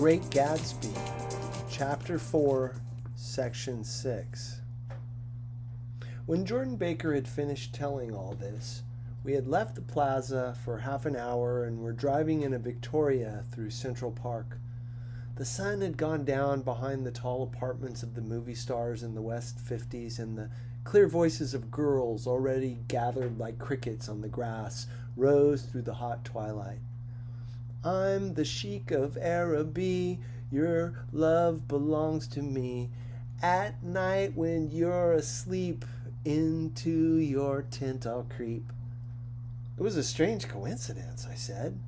Great Gatsby, Chapter 4, Section 6. When Jordan Baker had finished telling all this, we had left the plaza for half an hour and were driving in a Victoria through Central Park. The sun had gone down behind the tall apartments of the movie stars in the West 50s, and the clear voices of girls, already gathered like crickets on the grass, rose through the hot twilight. I'm the Sheik of Araby, your love belongs to me. At night when you're asleep, into your tent I'll creep. It was a strange coincidence, I said.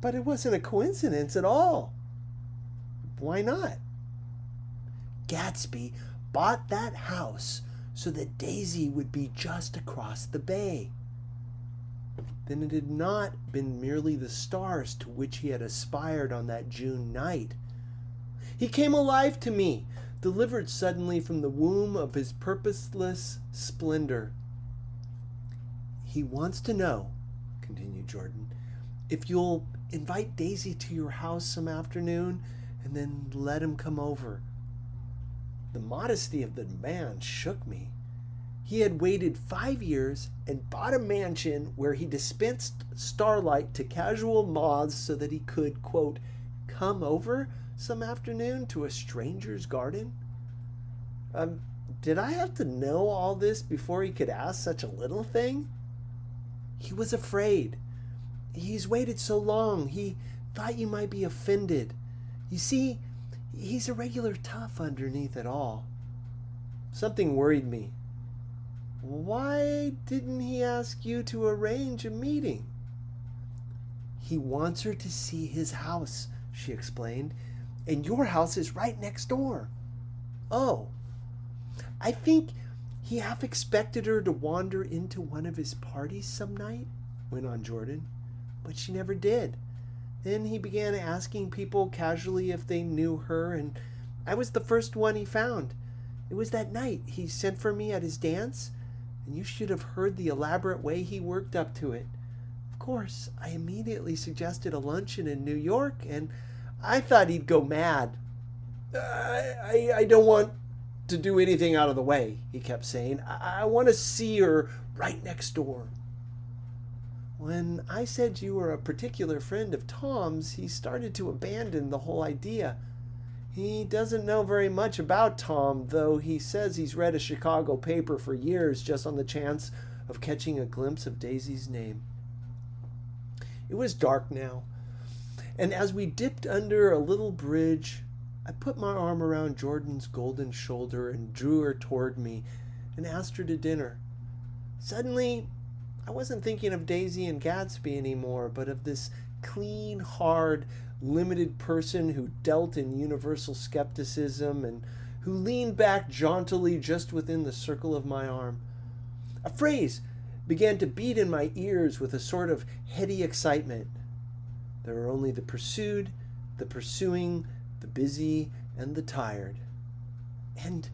But it wasn't a coincidence at all. Why not? Gatsby bought that house so that Daisy would be just across the bay. Then it had not been merely the stars to which he had aspired on that June night. He came alive to me, delivered suddenly from the womb of his purposeless splendor. He wants to know, continued Jordan, if you'll invite Daisy to your house some afternoon and then let him come over. The modesty of the man shook me. He had waited 5 years and bought a mansion where he dispensed starlight to casual moths so that he could, quote, come over some afternoon to a stranger's garden. Did I have to know all this before he could ask such a little thing? He was afraid. He's waited so long. He thought you might be offended. You see, he's a regular tough underneath it all. Something worried me. Why didn't he ask you to arrange a meeting? He wants her to see his house, she explained, and your house is right next door. Oh, I think he half expected her to wander into one of his parties some night, went on Jordan, but she never did. Then he began asking people casually if they knew her, and I was the first one he found. It was that night he sent for me at his dance, and you should have heard the elaborate way he worked up to it. Of course, I immediately suggested a luncheon in New York, and I thought he'd go mad. I don't want to do anything out of the way, he kept saying. I want to see her right next door. When I said you were a particular friend of Tom's, he started to abandon the whole idea. He doesn't know very much about Tom, though he says he's read a Chicago paper for years just on the chance of catching a glimpse of Daisy's name. It was dark now, and as we dipped under a little bridge, I put my arm around Jordan's golden shoulder and drew her toward me and asked her to dinner. Suddenly, I wasn't thinking of Daisy and Gatsby anymore, but of this clean, hard, limited person who dealt in universal skepticism and who leaned back jauntily just within the circle of my arm. A phrase began to beat in my ears with a sort of heady excitement. There are only the pursued, the pursuing, the busy, and the tired. And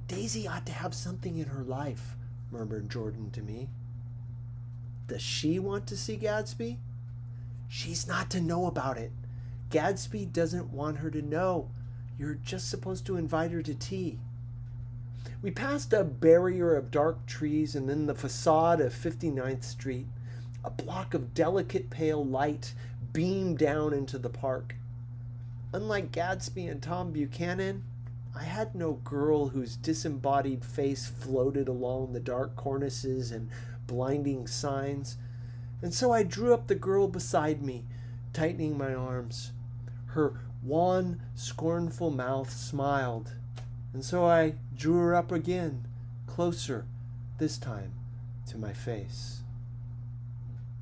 Daisy ought to have something in her life, murmured Jordan to me. Does she want to see Gatsby? She's not to know about it. Gatsby doesn't want her to know. You're just supposed to invite her to tea. We passed a barrier of dark trees and then the facade of 59th Street. A block of delicate pale light beamed down into the park. Unlike Gatsby and Tom Buchanan, I had no girl whose disembodied face floated along the dark cornices and blinding signs, and so I drew up the girl beside me, tightening my arms. Her wan, scornful mouth smiled, and so I drew her up again, closer, this time to my face.